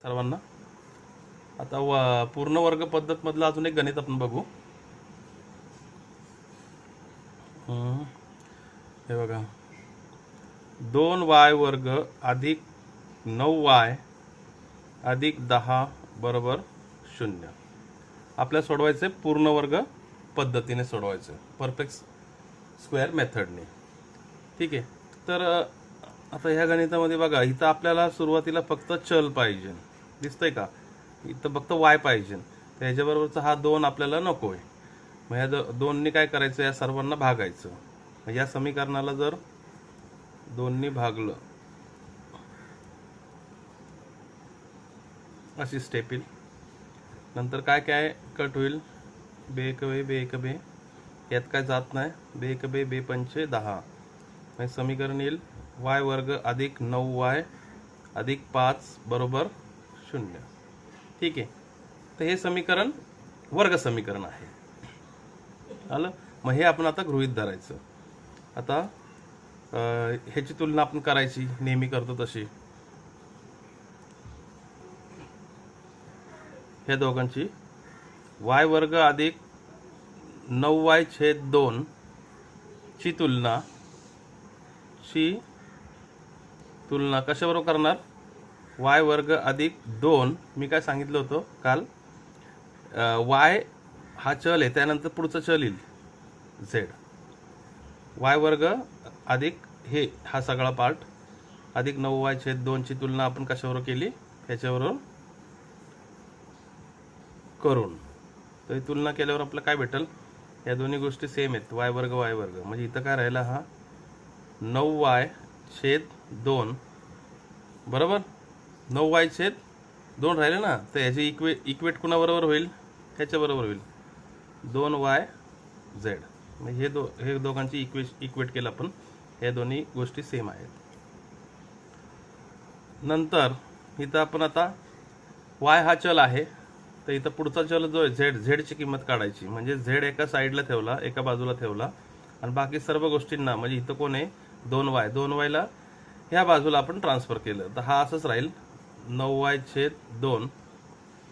सर्वांना आता पूर्ण वर्ग पद्धत मधलं अजून एक गणित आपण बघू. हे बघा, 2y वर्ग अधिक 9y अधिक 10 बरोबर 0. आपल्याला सोडवायचे पूर्ण वर्ग पद्धतीने सोडवायचे, परफेक्ट स्क्वेअर मेथडने. ठीक आहे. तर आता ह्या गणितामध्ये बघा, इथं आपल्याला सुरुवातीला फक्त चल पाहिजे, दिसतंय का? इथं फक्त y पाहिजे. तर ह्याच्याबरोबरचा हा 2 आपल्याला नको आहे. मग ह्या दोननी काय करायचं, या सर्वांना भागायचं. या समीकरणाला जर 2नी भागलं, अशी स्टेप येईल. नंतर काय काय कट होईल, बे एक बे बे एक बे, यात काय जात नाही, बे एक बे बे पंचे 10. मग समीकरण येईल y वर्ग अधिक 9y अधिक 5 बरोबर 0. ठीक आहे. तर हे समीकरण वर्ग समीकरण आहे. आलं. मग हे आपण आता गृहीत धरायचं. आता ह्याची तुलना आपण करायची, नेहमी करतो तशी. ह्या दोघांची y वर्ग अधिक 9y छेद 2 ची तुलना कशाबरोबर करणार, y वर्ग अधिक 2. मी काय सांगितलं होतं काल, y हा चल आहे, त्यानंतर पुढचं चल येईल z. y वर्ग अधिक हे हा सगळा पार्ट अधिक 9y छेद 2 ची तुलना आपण कशाबरोबर केली, ह्याच्याबरोबर करून. तर तुलना केल्यावर आपल्याला काय भेटेल, या दोन्ही गोष्टी सेम आहेत, y वर्ग y वर्ग. म्हणजे इथं काय राहिला, हा 9y छेद 2 बरोबर 9y छेद 2 राहिले ना. तर ह्याची इक्वेट कुणाबरोबर होईल, ह्याच्याबरोबर होईल, 2yz. म्हणजे हे दोघांची इक्वेट केलं आपण, हे दोन्ही गोष्टी सेम आहेत. नंतर इथं आपण आता y हा चल आहे, तर इथं पुढचा चल जो आहे झेडची किंमत काढायची. म्हणजे झेड एका साईडला ठेवला, एका बाजूला ठेवला, आणि बाकी सर्व गोष्टींना, म्हणजे इथं कोण आहे 2y ला ह्या बाजूला आपण ट्रान्सफर केलं. तर हा असंच राहील 9y छेद 2.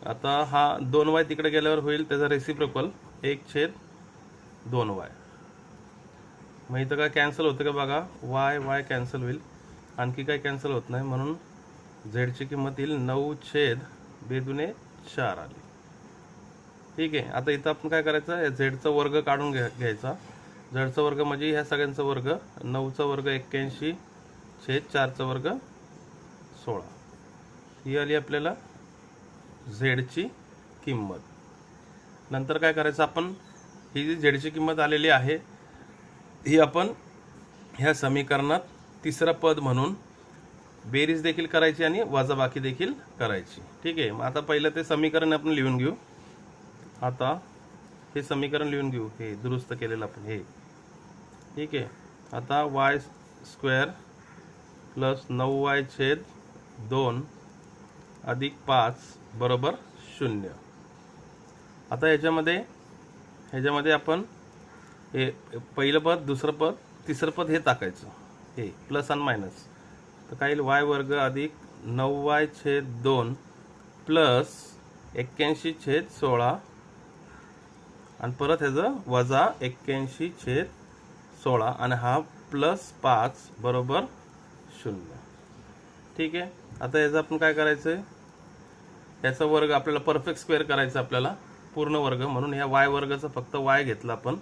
आता हा 2y तिकडे गेल्यावर होईल त्याचा रेसिप्रोकल 1 छेद 2y. मग इथं काय कॅन्सल होतं का बघा, y कॅन्सल होईल, आणखी काय कॅन्सल होत नाही. म्हणून झेडची किंमत येईल 9 छेद 2×4 आली. ठीक आहे. आता इथं आपण काय करायचं, झेडचा वर्ग काढून घ्यायचा. झेडचा वर्ग म्हणजे ह्या सगळ्यांचा वर्ग, 9चा वर्ग 81 छेद 4चा वर्ग 16. ही आली आपल्याला झेडची किंमत. नंतर काय करायचं, आपण ही जी झेडची किंमत आलेली आहे, ही आपण ह्या समीकरणात तिसरं पद म्हणून बेरीज देखील करायची आणि वजाबाकी देखील करायची. ठीक आहे. मग आता पहिलं ते समीकरण आपण लिहून घेऊ. आता हे समीकरण लिहून घेऊ, हे दुरुस्त केलेलं आपण हे. ठीक आहे. आता y स्क्वेअर प्लस 9y छेद 2 अधिक 5 बरोबर 0. आता ह्याच्यामध्ये आपण हे पहिलं पद, दुसरं पद, तिसरं पद हे टाकायचं, हे प्लस आणि मायनस. तर काय येईल, y वर्ग अधिक 9y छेद 2 प्लस 81 छेद 16, आणि परत ह्याचं वजा 81 छेद 16, आणि हा प्लस 5 बरोबर 0. ठीक आहे. आता याचं आपण काय करायचं, याचा वर्ग आपल्याला परफेक्ट स्क्वेअर करायचा, आपल्याला पूर्ण वर्ग. म्हणून ह्या y वर्गाचा फक्त y घेतला आपण.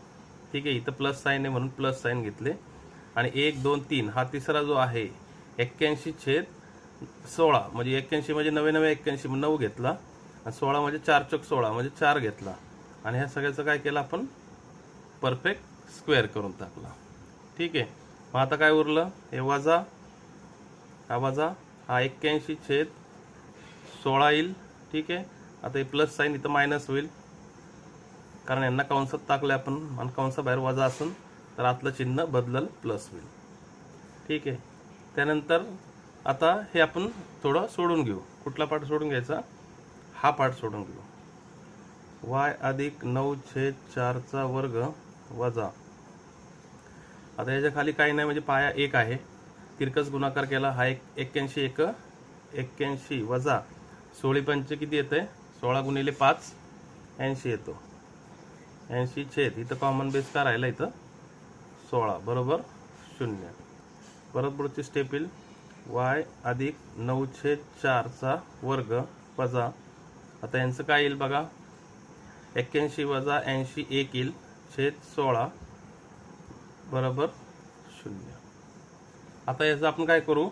ठीक आहे. इथं प्लस साईन आहे म्हणून प्लस साईन घेतले, आणि 1 2 3 हा तिसरा जो आहे 81 छेद 16, म्हणजे 81 म्हणजे 9 81 9 घेतला, आणि 16 म्हणजे 4 चौक 16 म्हणजे 4 घेतला, आणि ह्या सगळ्याचं काय केलं आपण, परफेक्ट स्क्वेअर करून टाकला. ठीक आहे. मग आता काय उरलं, हे वजा, हा 81 छेद 16 येईल. ठीक आहे. आता हे प्लस साईन इथं मायनस होईल, कारण यांना कंसात टाकलं आपण, आणि कंसाबाहेर वजा असेल तर आतलं चिन्ह बदलल, प्लस होईल. ठीक आहे. त्यानंतर आता हे आपण थोडं सोडून घेऊ. कुठला पार्ट सोडून घ्यायचा, हा पार्ट सोडून घेऊ. y अधिक 9 छेद 4चा वर्ग वजा, आता याच्या खाली काही नाही, म्हणजे पाया 1 आहे, तिरकस गुणाकार केला, हा 81 वजा 16 पंचे किती येते? 16 गुणिले 5 80 येतो. 80 छेद इथं कॉमन बेस का राहिला इथं 16 बरोबर 0. परत पुढची स्टेप येईल y अधिक 9/4 वर्ग वजा, आता यांचं काय येईल बघा, 81 वजा 80 1 येईल छेद 16 बरोबर 0. आता याचं आपण काय करू,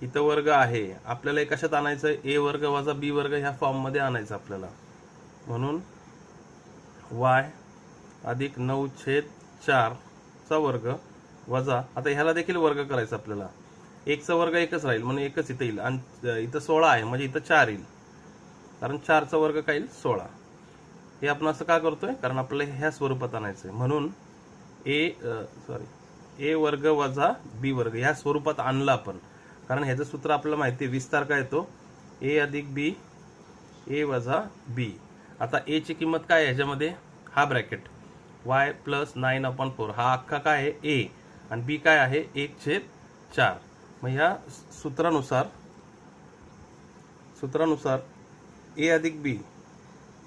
इथं वर्ग आहे आपल्याला हे कशात आणायचं, a वर्ग वजा b वर्ग ह्या फॉर्म मध्ये आणायचं आपल्याला. म्हणून y अधिक 9/4 चा वर्ग वजा, आता ह्याला देखील वर्ग करायचा आपल्याला, 1 चा वर्ग 1च राहील म्हणून 1च इथं येईल आणि इथं 16 आहे म्हणजे इथं 4 येईल, कारण 4 चा वर्ग काय येईल 16. हे आपण असं का करतोय, कारण आपल्याला ह्या स्वरूपात आणायचंय. म्हणून a वर्ग वजा b वर्ग ह्या स्वरूपात आणलं आपण, कारण ह्याचं सूत्र आपल्याला माहिती आहे, विस्तार काय येतो a अधिक b a वजा b. आता a ची किंमत काय आहे ह्याच्यामध्ये, हा ब्रॅकेट y प्लस 9/4 हा अख्खा काय आहे a आणि b काय आहे 1/4. मग ह्या सूत्रानुसार a अधिक b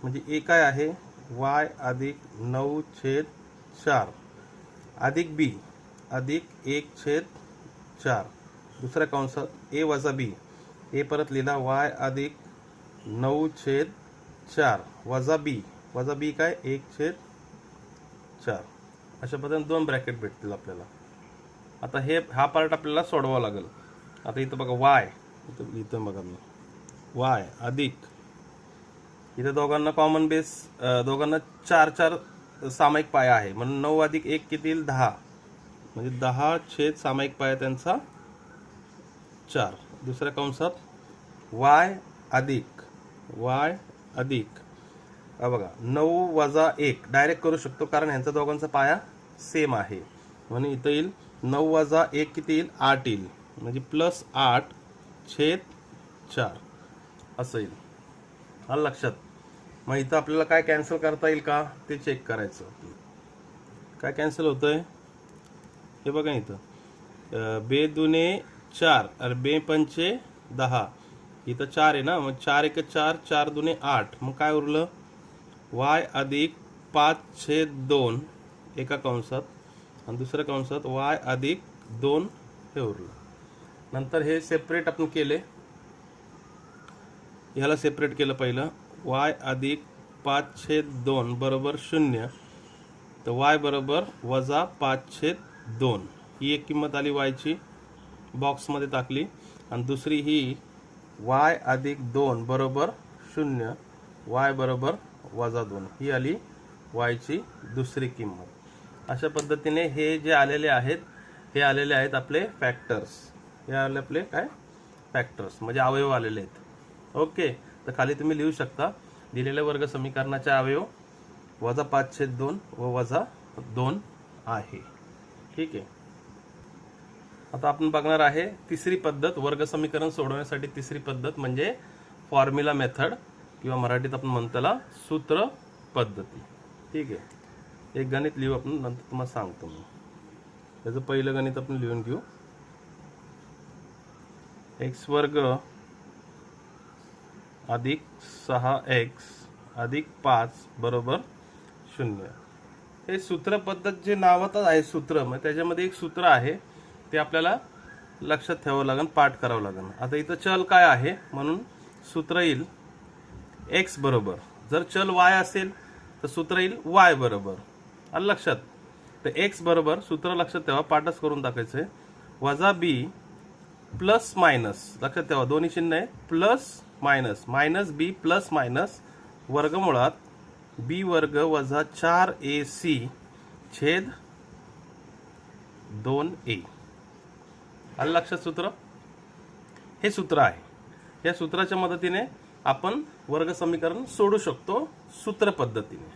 म्हणजे a काय आहे y अधिक 9/4 अधिक b अधिक 1/4, दुसऱ्या कंसात a वजा b, a परत लिहिला y अधिक 9/4 वजा b काय 1/4. अशा पद्धतीने 2 ब्रॅकेट भेटतील आपल्याला. आता हा पार्ट आपल्याला सोडवावा लागेल. आता इथं बघा y, इथं बघा मी y अधिक, इथं दोघांना कॉमन बेस, दोघांना 4 सामायिक पाया आहे म्हणून 9 अधिक 1 किती येईल 10, म्हणजे 10 छेद सामायिक पाया त्यांचा 4. दुसऱ्या कंसात y अधिक बघा 9 वजा 1 डायरेक्ट करू शकतो कारण ह्यांचा दोघांचा पाया सेम आहे, म्हणून इथं येईल 9 वजा 1 किती येईल 8 येईल, म्हणजे प्लस 8 छेद 4 असं येईल. आलं लक्षात. मग इथं आपल्याला काय कॅन्सल करता येईल का ते चेक करायचं. काय कॅन्सल होतंय हे बघा इथं, बे दुने 4 अरे बे पंचे 10, इथं 4 आहे ना, मग 4 1 4 4 दुने 8, मग काय उरलं y अधिक 5/2 एका कंसात आणि दुसऱ्या कंसात y अधिक 2 हे उरलं. नंतर हे सेपरेट आपण केले, ह्याला सेपरेट केलं पहिलं, y अधिक 5/2 बरोबर 0, तर y बरोबर वजा 5/2 ही एक किंमत आली y ची, बॉक्समध्ये टाकली, आणि दुसरी ही y अधिक 2 बरोबर 0 y बरोबर वजा 2 ही आली y ची दुसरी किंमत. अशा पद्धतीने हे जे आलेले आहेत हे आलेले आहेत आपले फॅक्टर्स, हे आले आपले काय फॅक्टर्स म्हणजे अवयव आलेले आहेत. ओके, तर खाली तुम्ही लिहू शकता दिलेल्या वर्ग समीकरणाचे अवयव वजा 5/2 व वजा 2 आहे. ठीक आहे. आता आपण बघणार आहे तिसरी पद्धत वर्ग समीकरण सोडवण्यासाठी. तिसरी पद्धत म्हणजे फॉर्म्युला मेथड किंवा मराठीत आपण म्हणतो त्याला सूत्र पद्धती. ठीक आहे. एक गणित लिहू आपण, नंतर तुम्हाला सांगतो मी. त्याचं पहिलं गणित आपण लिहून घेऊ. x वर्ग अधिक 6x अधिक 5 बरोबर 0. हे सूत्र पद्धत जे नावातच आहे सूत्र, मग त्याच्यामध्ये एक सूत्र आहे ते आपल्याला लक्षात ठेवावं लागेल, पाठ करावं लागेल. आता इथं चल काय आहे म्हणून सूत्र येईल x बरोबर, जर चल y असेल तर सूत्र येईल y बरोबर. आलं लक्षात. तर x बरोबर सूत्र लक्षात ठेवा, पाठच करून टाकायचंय, वजा b प्लस मायनस, लक्षात ठेवा दोन्ही चिन्ह आहे, plus minus, minus b plus minus वर्गमुळात b वर्ग वजा 4ac छेद 2a. आलं लक्षात सूत्र. हे सूत्र आहे. या सूत्राच्या मदतीने आपण वर्ग समीकरण सोडू शकतो सूत्र पद्धतीने.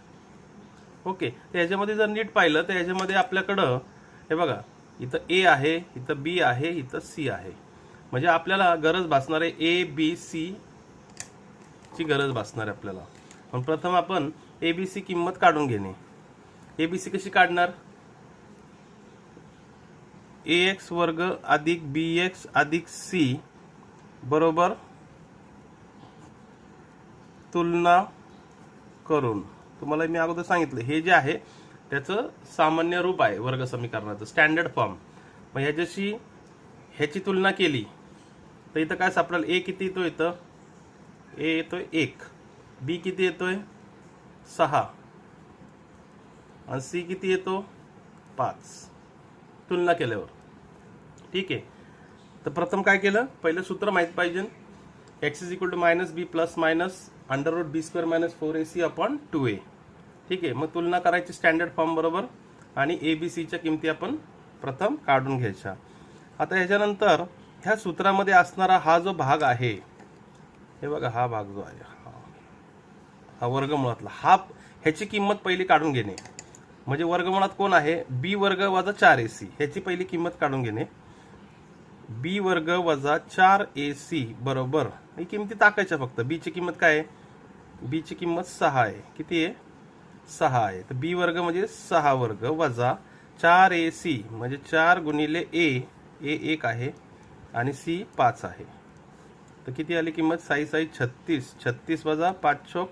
ओके, तर याच्यामध्ये जर नीट पाहिलं तर याच्यामध्ये आपल्याकडं हे बघा इथं a आहे, इथं b आहे, इथं c आहे, म्हणजे आपल्याला गरज भासणार आहे a b c ची गरज भासणार आहे आपल्याला. पण प्रथम आपण a b c किंमत काढून घेणे. a b c कशी काढणार, ax वर्ग अधिक bx अधिक c बरोबर तुलना करून तुम्हाला मी अगोदर सांगितलं हे जे आहे त्याचं सामान्य रूप आहे वर्ग समीकरणाचं स्टँडर्ड फॉर्म. मग ह्याच्याशी ह्याची तुलना केली तर इथं काय सापडेल? ए किती येतो? इथं ए येतोय 1, बी किती येतोय 6 आणि सी किती येतो 5 तुलना केल्यावर. ठीक आहे. तर प्रथम काय केलं? पहिलं सूत्र माहित पाहिजे. x is equal to minus b plus minus under root b square minus 4ac upon 2a. ठीक आहे. मग तुलना करायची स्टँडर्ड फॉर्म बरोबर आणि ए बी सीच्या किमती आपण प्रथम काढून घ्यायच्या. आता ह्याच्यानंतर ह्या सूत्रामध्ये असणारा हा जो भाग आहे हे बघा, हा भाग जो आहे हा वर्गमुळातला हा ह्याची किंमत पहिली काढून घेणे. म्हणजे वर्गमुळात कोण आहे? बी वर्ग वजा 4ac ह्याची पहिली किंमत काढून घेणे. बी वर्ग वजा 4ac बरोबर ही किमती टाकायच्या फक्त. बी ची किंमत काय आहे? बी ची किंमत 6 आहे. किती आहे? 6 आहे. तर बी वर्ग म्हणजे 6 वर्ग वजा 4ac म्हणजे 4 गुणिले ए 1 आहे आणि सी 5 आहे. तर किती आली किंमत? 6 6 36, 36 वजा 5 चौक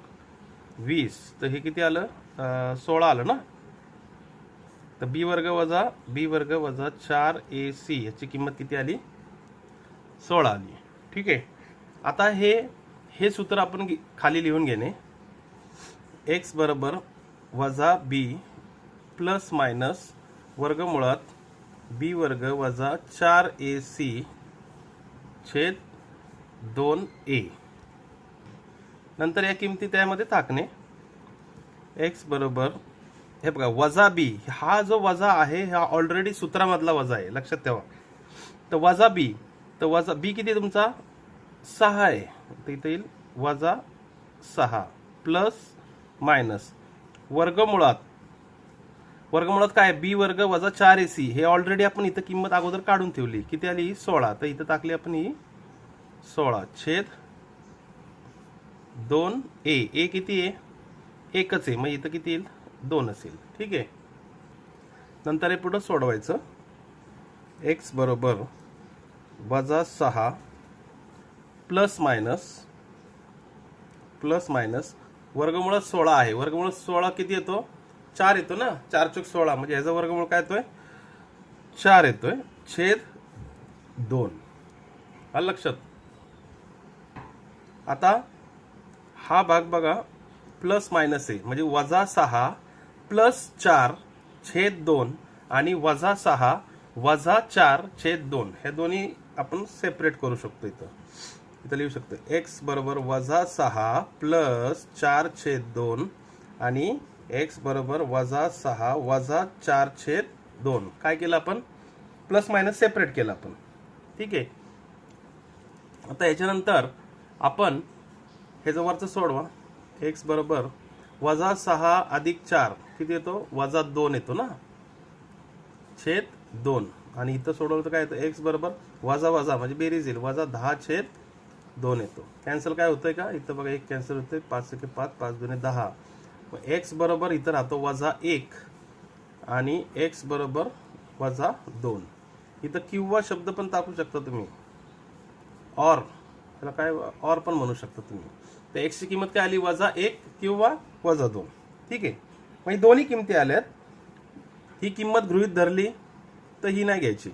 20. तर हे किती आलं? 16 आलं ना. तर बी वर्ग वजा 4ac याची किंमत किती आली? 16 आली. ठीक आहे. आता हे सूत्र आपण खाली लिहून घेणे. x बरोबर वजा बी प्लस मायनस वर्गमुळात बी वर्ग वजा 4ac छेद 2a. नंतर या किमती त्यामध्ये टाकणे. x बरोबर हे बघा वजा बी, हा जो वजा आहे हा ऑलरेडी सूत्रामधला वजा आहे लक्षात ठेवा. तर वजा बी, तर वजा बी किती तुमचा 6 आहे. तर इथे येईल वजा 6 प्लस मायनस वर्गमुळात काय? बी वर्ग वजा 4ac हे ऑलरेडी आपण इथं किंमत अगोदर काढून ठेवली. किती आली? 16. तर इथं टाकली आपण ही 16 छेद 2a. ए किती आहे? 1च आहे. मग इथं किती येईल? 2 असेल. ठीक आहे. नंतर हे पुढं सोडवायचं. x बरोबर वजा 6 प्लस मायनस वर्गमूळ 16 आहे. वर्गमूळ 16 किती येतो? 4 येतो ना. 4 चौक 16 म्हणजे ह्याचा वर्गमूळ काय येतोय? 4 येतोय छेद 2. आलं लक्षात? आता हा भाग बघा प्लस मायनस आहे म्हणजे वजा 6 प्लस 4 छेद 2 आणि वजा 6 वजा 4 छेद 2 हे दोन्ही आपण सेपरेट करू शकतो. इथं लिहू शकतो x बरोबर वजा 6 प्लस 4 छेद 2 आणि x बरोबर वजा 6 वजा 4 छेद 2. काय केलं आपण? प्लस मायनस सेपरेट केलं आपण. ठीक आहे. आता याच्यानंतर आपण हे जो वरचं सोडवा. x बरोबर वजा 6 अधिक 4 किती येतो? वजा 2 येतो ना छेद 2. आणि इथं सोडवलं तर काय येतं? x बरोबर वजा वजा म्हणजे बेरीज येईल वजा 10 छेद 2 येतो. कॅन्सल काय होतंय का? इथं बघा 1 कॅन्सल होतंय. 5 1 5 5 2 10. मग x बरोबर इथं राहतो वजा 1 आणि x बरोबर वजा 2. इथं किंवा शब्द पण टाकू शकता तुम्ही. और त्याला काय और पण म्हणू शकता तुम्ही. तर x ची किंमत काय आली? वजा 1 किंवा वजा 2. ठीक आहे. म्हणजे दोन्ही किमती आल्यात. ही किंमत गृहीत धरली तर ही नाही घ्यायची.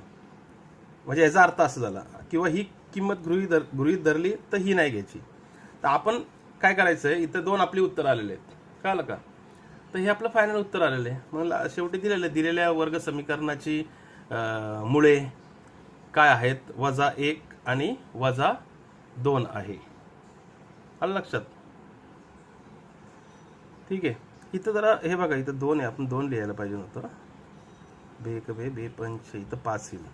म्हणजे याचा अर्थ असा झाला किंवा ही किंमत गृहीत धरली तर ही नाही घ्यायची. तर आपण काय करायचं आहे? इथं 2 आपली उत्तर आलेले आहेत. कळलं का? तर हे आपलं फायनल उत्तर आलेलं आहे. मग शेवटी दिलेल्या वर्ग समीकरणाची मुळे काय आहेत? वजा 1 आणि वजा 2 आहे. आलं लक्षात? ठीक आहे. इथं जरा हे बघा इथं 2 आहे. आपण 2 लिहायला पाहिजे होतं. बे 1 बे बे 5 इथं 5 येईल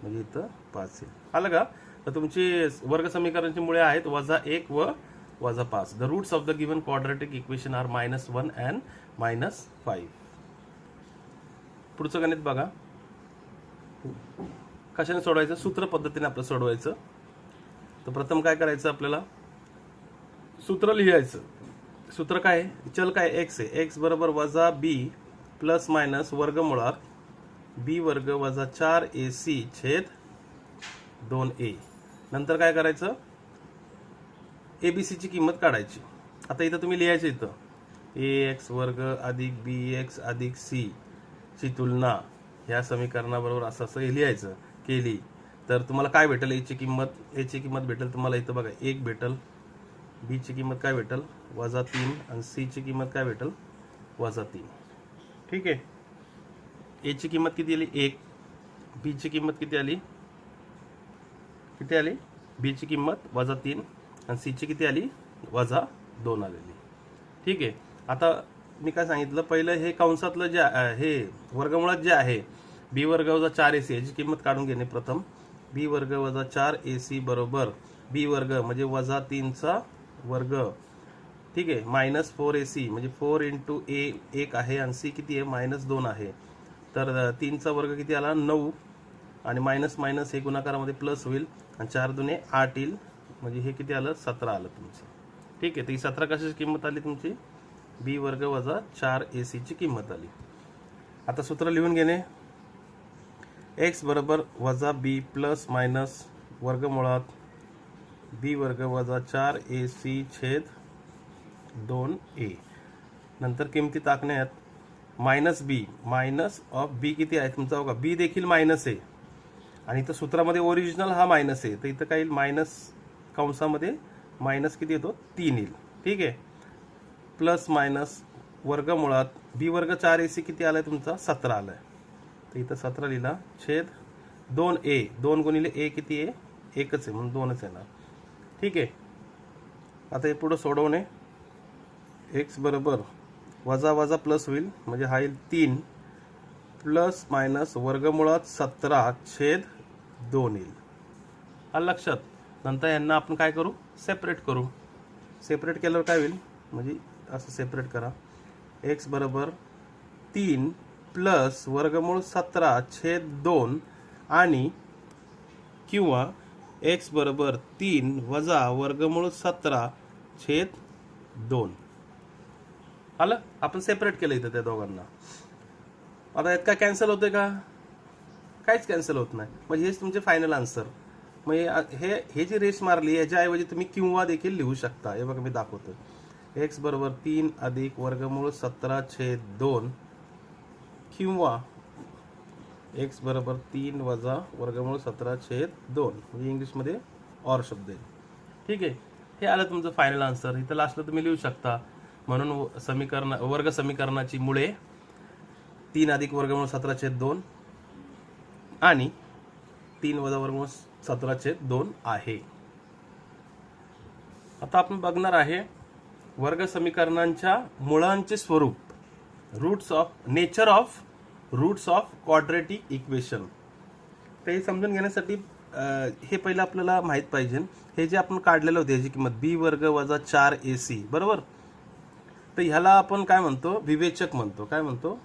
म्हणजे इथं 5 येईल. आलं का? तर तुमची वर्ग समीकरणाची मुळे आहेत वजा 1 व वजा 5. The roots of the given quadratic equation are -1 and -5. पुढचं गणित बघा. कशाने सोडवायचं? सूत्र पद्धतीने आपलं सोडवायचं. तर प्रथम काय करायचं? आपल्याला सूत्र लिहायचं. सूत्र काय आहे? चल काय? x आहे. x बरोबर वजा b प्लस मायनस वर्गमुळात b वर्ग वजा 4ac छेद 2a. नंतर काय करायचं? abc ची किंमत काढायची. आता इथं तुम्ही लिहायचं इथं ax वर्ग अधिक bx अधिक c ची तुलना ह्या समीकरणाबरोबर असं असं हे लिहायचं केली तर तुम्हाला काय भेटेल, a ची किंमत भेटेल तुम्हाला इथं बघा 1 भेटेल, b ची किंमत काय भेटेल -3 आणि c ची किंमत काय भेटेल -3. ठीक आहे. a ची किंमत किती आली 1, b ची किंमत किती आली b ची किंमत -3 आणि c ची किती आली -2 आलेली. ठीक आहे. आता मी काय सांगितलं पहिलं हे कंसातलं जे हे वर्गमुळात जे आहे b वर्ग वजा 4ac याची किंमत काढून घेणे प्रथम. b वर्ग वजा 4ac बरोबर b वर्ग म्हणजे -3 चा वर्ग. ठीक आहे. -4ac म्हणजे 4 × a 1 आहे आणि c किती आहे -2 आहे. तर 3 चा वर्ग किती आला 9 आणि मायनस मायनस हे गुणाकारामध्ये प्लस होईल आणि 4 दुने 8 येईल म्हणजे हे किती आलं 17 आलं तुमचं. ठीक आहे. तर ही 17 कशाची किंमत आली तुमची b वर्ग वजा 4ac ची किंमत आली. आता सूत्र लिहून घेणे x बरोबर -b प्लस मायनस वर्गमुळात b वर्ग वजा 4ac छेद 2a. नंतर किमती टाकण्यात -b मायनस ऑफ b किती आहे तुमचा बघा b देखील मायनस आहे आणि इथं सूत्रामध्ये ओरिजिनल हा मायनस आहे तर इथं काय येईल मायनस कंसामध्ये मायनस किती येतो 3 येईल. ठीक आहे. प्लस मायनस वर्गमुळात b वर्ग 4ac किती आलाय तुमचा 17 आलाय तर इथं 17 लिहिला छेद 2a 2 गुणिले a किती आहे 1च आहे म्हणून 2च येणार. ठीक आहे. आता हे पुढे सोडवणे x बरोबर वजा वजा प्लस होईल म्हणजे हा येईल 3 प्लस मायनस वर्गमुळात 17 छेद 2 येईल. आलं लक्षात. नंतर यांना आपण काय करू सेपरेट करू. सेपरेट केल्यावर काय होईल म्हणजे असं सेपरेट करा x बरोबर 3 प्लस वर्गमूळ 17 छेद 2 आणि किंवा x बरोबर 3 वजा वर्गमूळ 17 छेद 2. आलं. आपण सेपरेट केलं इथं त्या दोघांना. आता यात काय कॅन्सल होतंय का काहीच कॅन्सल होत नाही म्हणजे हेच तुमचे फायनल आन्सर. मग हे जी रेस मारली याच्याऐवजी तुम्ही किंवा देखील लिहू शकता. हे बघा मी दाखवतो x बरोबर 3 अधिक वर्गमूळ 17 छेद 2 किंवा x बरोबर 3 वजा वर्गमूळ 17 छेद 2 म्हणजे इंग्लिशमध्ये ऑर शब्द आहे. ठीक आहे. हे आलं तुमचं फायनल आन्सर. इथं लास्टला तुम्ही लिहू शकता. म्हणून वर्ग समीकरणाची मुळे 3 अधिक वर्गमूळ 17 छेद 2 आणि 3 वजा वर्गमूळ 17 छेद 2 आहे. आता आपण बघणार आहे वर्ग समीकरणांच्या मुळांचे स्वरूप nature of roots of quadratic equation. ते समजून घेण्यासाठी हे पहिलं आपल्याला माहित पाहिजे हे जे आपण काढलेलं होते याची किंमत b वर्ग वजा 4ac बरोबर. तर ह्याला आपण काय म्हणतो विवेचक म्हणतो. काय म्हणतो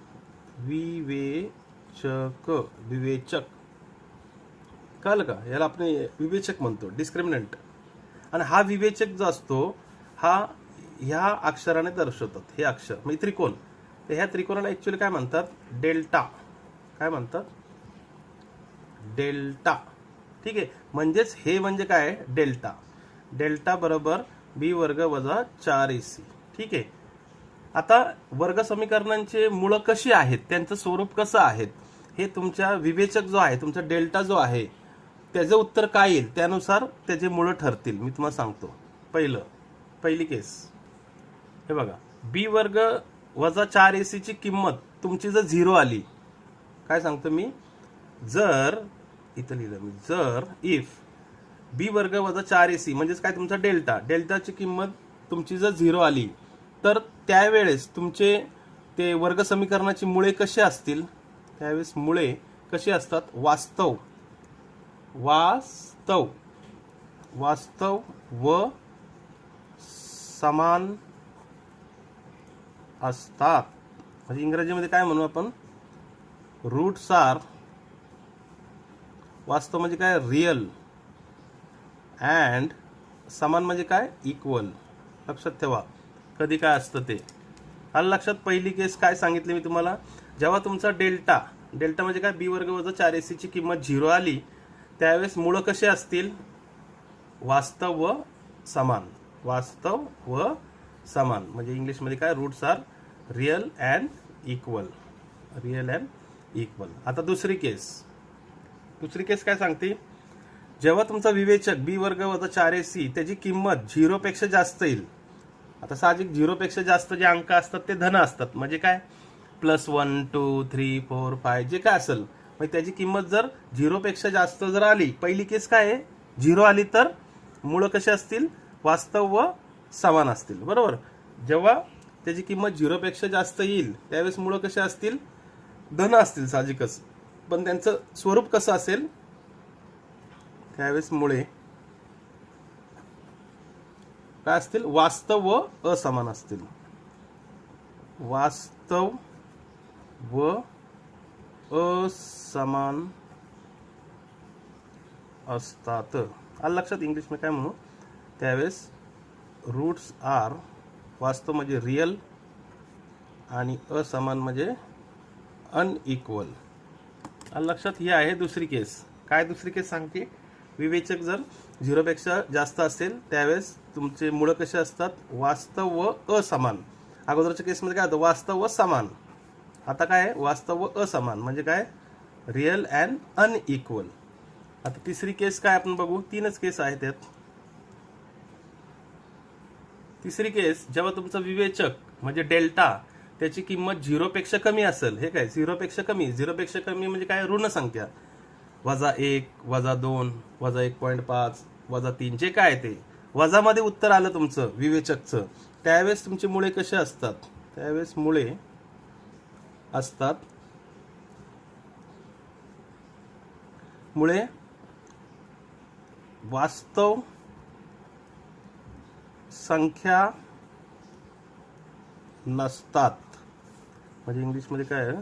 विवेचक कळलं का. याला आपण विवेचक म्हणतो डिस्क्रिमिनंट. आणि हा विवेचक जो असतो हा ह्या अक्षराने दर्शवतात. हे अक्षर म्हणजे त्रिकोण. तर ह्या त्रिकोणाला ऍक्च्युअली काय म्हणतात डेल्टा. काय म्हणतात डेल्टा. ठीक आहे. म्हणजेच हे म्हणजे काय डेल्टा. डेल्टा बरोबर b वर्ग वजा 4ac. ठीक आहे. आता वर्ग समीकरणांचे मूळ कशी आहेत त्यांचं स्वरूप कसं आहे हे तुमच्या विवेचक जो आहे तुमचा डेल्टा जो आहे त्याचं उत्तर काय येईल त्यानुसार त्याचे मूळ ठरतील. मी तुम्हाला सांगतो. पहिली केस हे बघा b वर्ग वजा 4ac ची किंमत तुमची जर 0 आली काय सांगतो मी जर इथं लिहिलं मी जर इफ b वर्ग वजा 4ac म्हणजेच काय तुमचा डेल्टाची किंमत तुमची जर 0 आली तर त्यावेळेस तुमचे ते वर्ग समीकरणाची मुळे कशी असतील त्यावेळेस मुळे कशी असतात वास्तव व समान असतात. म्हणजे इंग्रजीमध्ये काय म्हणू आपण रूट्स आर वास्तव म्हणजे काय रियल अँड समान म्हणजे काय इक्वल. लक्षात ठेवा कधी काय असतं ते. आलं लक्षात. पहिली केस काय सांगितली मी तुम्हाला जेव्हा तुमचा डेल्टा म्हणजे काय b वर्ग वजा 4ac ची किंमत 0 आली त्यावेळेस मूळ कसे असतील वास्तव व समान, म्हणजे इंग्लिशमध्ये काय, roots are real and equal, real and equal. आता दुसरी केस काय सांगते, जेव्हा तुमचा विवेचक बी वर्ग वजा 4ac त्याची किंमत 0 पेक्षा जास्त येईल. आता साहजिक 0 पेक्षा जास्त जे अंक असतात ते धन असतात, म्हणजे काय +1 2 3 4 5 जे काय असेल, मग त्याची किंमत जर 0 पेक्षा जास्त जर आली, पहिली केस काय आहे, 0 आली तर मूळ कसे असतील, वास्तव व समान असतील. बरोबर. जेव्हा त्याची किंमत 0 पेक्षा जास्त येईल त्यावेळेस मूळ कसे असतील, धन असतील साहजिकच. पण त्यांचं स्वरूप कसं असेल, त्यावेळेस मुळे काय असतील, वास्तव व असमान असतील. वास्तव व असमान असतात. आलं लक्षात. इंग्लिश में काय म्हणू, त्यावेळेस रूट्स आर, वास्तव म्हणजे रिअल आणि असमान म्हणजे अनइक्वल. आलं लक्षात. ही आहे दुसरी केस. काय दुसरी केस सांगते, विवेचक जर 0 पेक्षा जास्त असेल त्यावेळेस तुमचे मूळ कसे असतात, वास्तव व असमान. अगोदरच्या केसमध्ये काय होतं, वास्तव व समान. आता काय आहे, वास्तव व असमान म्हणजे काय, रिअल अँड अनइक्वल. आता तिसरी केस काय आपण बघू, 3च केस आहेत त्यात. तिसरी केस, जेव्हा तुमचा विवेचक म्हणजे डेल्टा त्याची किंमत 0 पेक्षा कमी असेल. हे काय 0 पेक्षा कमी, 0 पेक्षा कमी म्हणजे काय, ऋण संख्या, -1 -2 -1.5 -3 जे काय ते वजामध्ये उत्तर आलं तुमचं विवेचकचं, त्यावेळेस तुमची मुळे कसे असतात, त्यावेळेस मुळे असतात, मुळे वास्तव संख्या नसतात. म्हणजे इंग्लिशमध्ये काय आहे,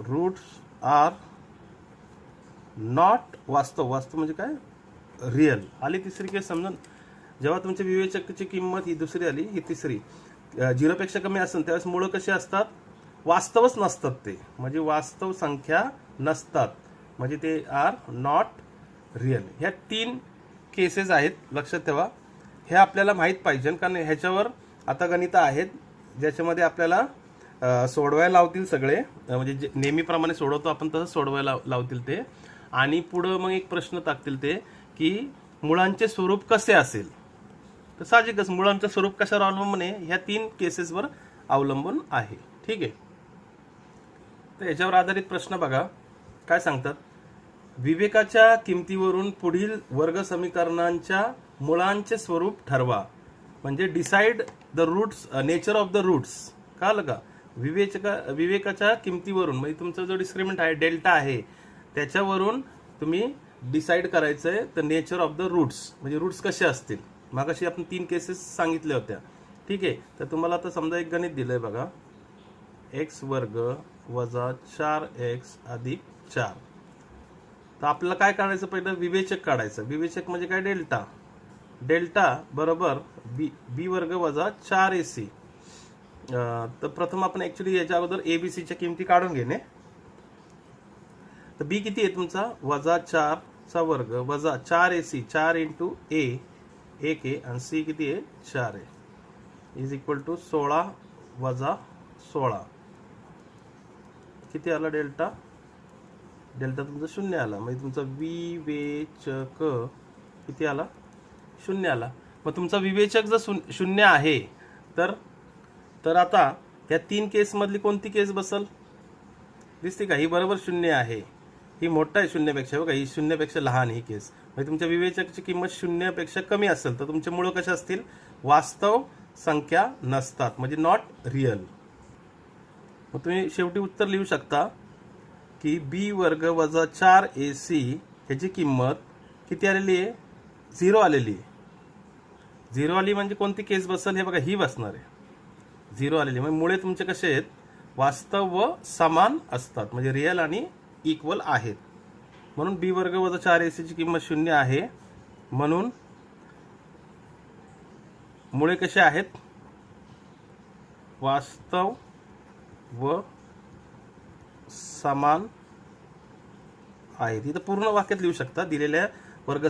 रूट्स आर नॉट वास्तव, वास्तव म्हणजे काय, रिअल. आली तिसरी केस समजून. जेव्हा तुमच्या विवेचकाची किंमत, ही दुसरी आली, ही तिसरी, 0 पेक्षा कमी असेल त्यावेळेस मूळ कसे असतात, वास्तवच नसतात ते, म्हणजे वास्तव संख्या नसतात, म्हणजे ते आर नॉट रिअल. ह्या 3 केसेस आहेत, लक्षात ठेवा. हे आपल्याला माहीत पाहिजे, कारण ह्याच्यावर आता गणितं आहेत ज्याच्यामध्ये आपल्याला सोडवायला लावतील सगळे, म्हणजे नेहमीप्रमाणे सोडवतो आपण तसं सोडवायला लावतील ते. आणि पुढं मग एक प्रश्न टाकतील ते, की मुळांचे स्वरूप कसे असेल. तर साहजिकच मुळांचं स्वरूप कशावर अवलंबून आहे, ह्या 3 केसेसवर अवलंबून आहे. ठीक आहे. तर याच्यावर आधारित प्रश्न बघा काय सांगतात. विवेकाच्या किमतीवरून पुढील वर्ग समीकरणांच्या मुळांचे स्वरूप ठरवा. म्हणजे decide the roots, nature of the roots. कळलं का. विवेकाच्या किमतीवरून म्हणजे तुमचा जो डिस्क्रिमिनंट आहे, डेल्टा आहे, त्याच्यावरून तुम्ही डिसाइड करायचंय the nature of the roots, म्हणजे रूट्स कसे असतील. मागाशी आपण 3 केसेस सांगितल्या होत्या. ठीक आहे. तर तुम्हाला आता समजा एक गणित दिलंय बघा, x² वजा 4x अधिक 4. तर आपल्याला काय काढायचं, पहिलं विवेचक काढायचं. विवेचक म्हणजे काय, डेल्टा. डेल्टा बरोबर b² वजा 4ac. तर प्रथम आपण ऍक्च्युली याच्या अगोदर abcच्या किमती काढून घेणे. तर b किती आहे तुमचा, -4 वजा 4ac, 4 × a 1 आहे, आणि c किती आहे, 4 आहे, इज इक्वल टू 16 वजा 16. किती आला डेल्टा, डेल्टा तुमचा 0 आला, म्हणजे तुमचा विवेचक किती आला, 0 आला. मग तुमचा विवेचक जर 0 आहे तर आता या 3 केस मधली कोणती केस बसल, दिसते का, ही बरोबर 0 आहे, ही मोठा आहे 0 पेक्षा, बघा ही 0 पेक्षा लहान ही केस. म्हणजे तुमच्या विवेचकाची किंमत 0 पेक्षा कमी असेल तर तुमचे मूळ कसे असतील, वास्तव संख्या नसतात, म्हणजे नॉट रिअल. मग तुम्ही शेवटी उत्तर लिहू शकता की b² वजा 4ac ह्याची किंमत किती आलेली आहे, 0 आलेली आहे. 0 आली म्हणजे कोणती केस बसल, हे बघा ही बसणार आहे, 0 आलेली. म्हणजे मुळे तुमचे कसे आहेत, वास्तव व समान असतात, म्हणजे रिअल आणि इक्वल आहेत. म्हणून b² वजा 4ac ची किंमत 0 आहे, म्हणून मुळे कसे आहेत, वास्तव व समान आहेत. इथं पूर्ण वाक्यात लिहू शकता, दिलेल्या वर्ग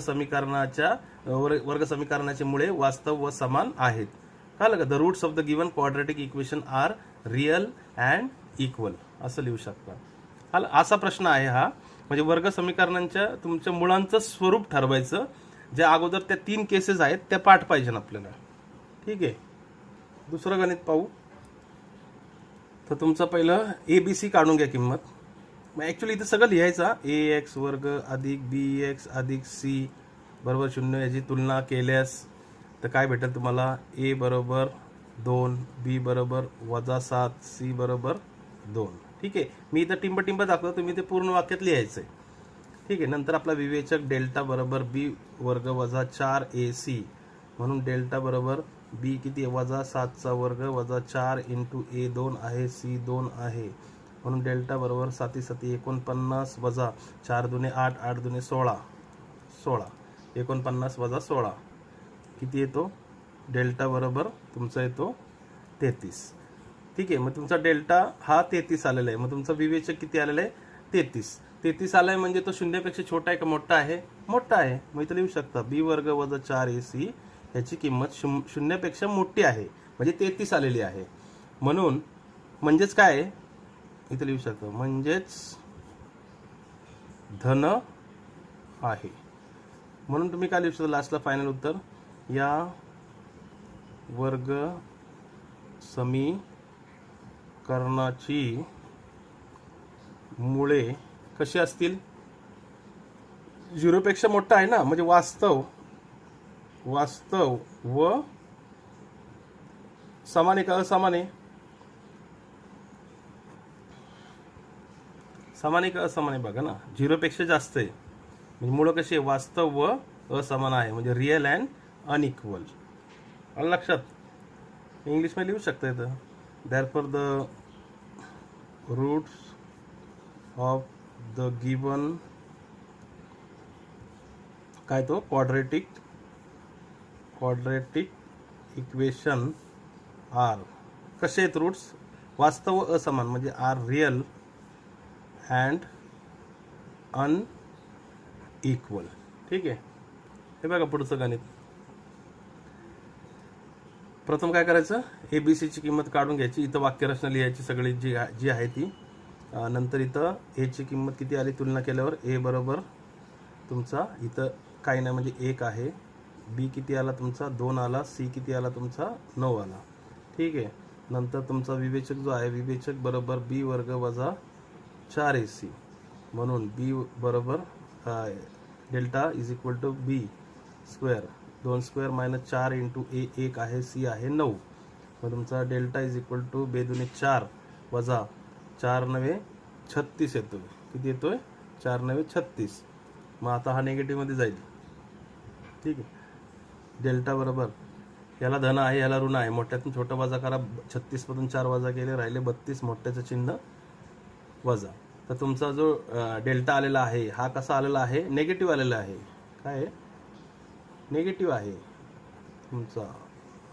समीकरणाचे मुळे वास्तव व समान आहेत. कळलं का? The roots of the given quadratic equation are real and equal असं लिहू शकता. कळलं? असा प्रश्न आहे हा. म्हणजे वर्ग समीकरणांच्या तुमच्या मुळांचं स्वरूप ठरवायचं. ज्या अगोदर त्या 3 केसेस आहेत त्या पाठ पाहिजे आपल्याला. ठीक आहे. दुसरं गणित पाहू. तर तुमचं पहिलं ABC काढून घ्या किंमत. मग ॲक्च्युली इथं सगळं लिहायचा. AX वर्ग अधिक BX अधिक C बरोबर 0. याची तुलना केल्यास तर काय भेटेल तुम्हाला? A बरोबर 2, B बरोबर -7, C बरोबर 2. ठीक आहे. मी इथं टिंब दाखवतो, तुम्ही ते पूर्ण वाक्यात लिहायचं आहे. ठीक आहे. नंतर आपला विवेचक डेल्टा बरोबर B वर्ग वजा 4AC म्हणून डेल्टा बरोबर B किती आहे? -7चा वर्ग वजा 4 इंटू A2 आहे, C2 आहे म्हणून डेल्टा बरोबर 7 7 49 वजा 4 दुने 8 8 दुने 16 16 49 वजा 16 किती येतो? डेल्टा बरोबर तुमचा येतो 33. ठीक आहे. मग तुमचा डेल्टा हा 33 आलेला आहे. मग तुमचा विवेचक किती आलेला आहे? 33. 33 आलाय म्हणजे तो शून्यापेक्षा छोटा आहे का मोठा आहे? मोठा आहे. मग इथं लिहू शकता B वर्ग वजा 4AC याची किंमत शून्यापेक्षा मोठी आहे म्हणजे 33 आलेली आहे. म्हणजेच काय आहे? इथं लिहू शकतो म्हणजेच धन आहे. म्हणून तुम्ही काय लिहू शकता लास्टला फायनल उत्तर? या वर्ग समीकरणाची मुळे कशी असतील? 0 पेक्षा मोठा आहे ना, म्हणजे वास्तव व समान आहे का असमान आहे? समान आहे का असमान आहे बघा ना. 0 पेक्षा जास्त आहे म्हणजे मुळं कशी आहे? वास्तव व असमान आहे म्हणजे रिअल अँड अनइक्वल. आलं लक्षात? इंग्लिशमध्ये लिहू शकता इथं. Therefore the roots of the given काय तो क्वाड्रेटिक इक्वेशन आर कसे आहेत रूट्स? वास्तव व असमान म्हणजे आर रिअल अँड अनइक्वल. ठीक आहे. हे बघा पुढचं गणित. प्रथम काय करायचं? ABCची किंमत काढून घ्यायची. इथं वाक्यरचना लिहायची सगळी जी आहे ती. नंतर इथं Aची किंमत किती आली तुलना केल्यावर? A बरोबर तुमचा इथं काही नाही म्हणजे 1 आहे. B किती आला तुमचा? 2 आला. C किती आला तुमचा? 9 आला. ठीक आहे. नंतर तुमचा विवेचक जो आहे विवेचक बरोबर B वर्ग वजा 4AC म्हणून B बरोबर delta is equal to B square 2 square minus 4 into A 1 आहे, C आहे 9. मग तुमचा डेल्टा इज इक्वल टू 2 दुने 4 वजा 4 9 36 येतोय. किती येतोय? 4 9 36. मग आता हा नेगेटिव्ह मध्ये जाईल. ठीक आहे. डेल्टा बरोबर याला धन आहे याला ऋण आहे. मोठ्यातून छोटा वजा करा. 36 मधून 4 वजा केले राहिले 32. मोठ्याचं चिन्ह वजा. तर तुमचा जो डेल्टा आलेला आहे हा कसा आलेला आहे? नेगेटिव्ह आलेला आहे. काय आहे? नेगेटिव्ह आहे. तुमचा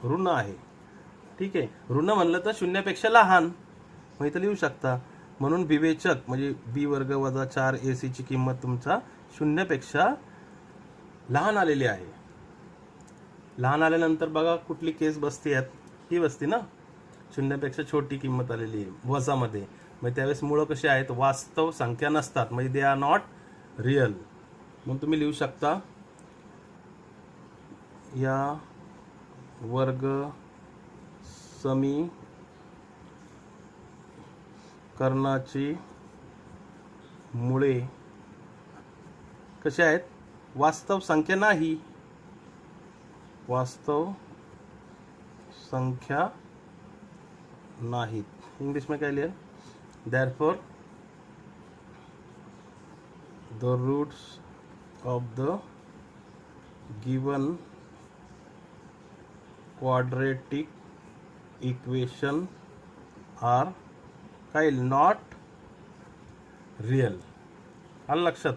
ऋण आहे. ठीक आहे. ऋण म्हणलं तर शून्यापेक्षा लहान. मग इथं लिहू शकता. म्हणून विवेचक म्हणजे B वर्ग वजा 4AC ची किंमत तुमचा शून्यापेक्षा लहान आलेली आहे. लहान आल्यानंतर बघा कुठली केस बसते यात? ही बसते ना. शून्यापेक्षा छोटी किंमत आलेली आहे वजामध्ये. मग त्यावेळेस मुळं कशी आहेत? वास्तव संख्या नसतात म्हणजे दे आर नॉट रिअल. मग तुम्ही लिहू शकता या वर्ग समीकरणाची मुळे कशी आहेत? वास्तव संख्या नाही. वास्तव संख्या नाहीत. इंग्लिश में क्या लिया? Therefore the roots of the given quadratic equation are काय? Not real. आलं लक्षात?